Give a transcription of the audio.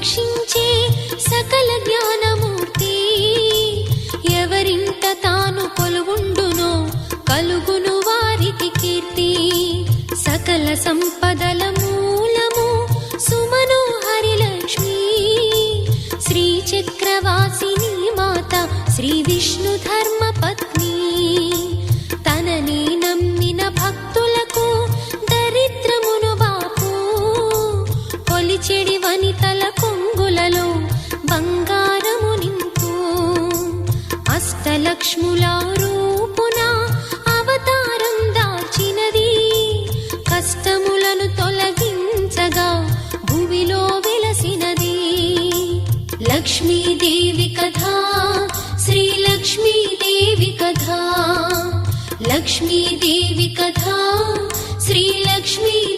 రక్షించే సకల జ్ఞానమూర్తి. ఎవరింట తాను కొలువుండునో కలుగును వారికి కీర్తి. సకల సంపదల మూలము సుమనోహరి లక్ష్మి. శ్రీ చక్రవాసిని మాత శ్రీ విష్ణు ధర్మ పత్ని. తనని నమ్మిన భక్తులకు దరిద్రమును బాపు. కొలిచెడి వనితల కొంగులలో బంగారము నింపు. అష్టలక్ష్ముల రూపున అవతారం దాల్చినది. కష్టములను తొలగించగా భూమిలో వెలసినది. లక్ష్మీదేవి కథ శ్రీ లక్ష్మీదేవి కథ. లక్ష్మీదేవి కథ శ్రీ లక్ష్మీ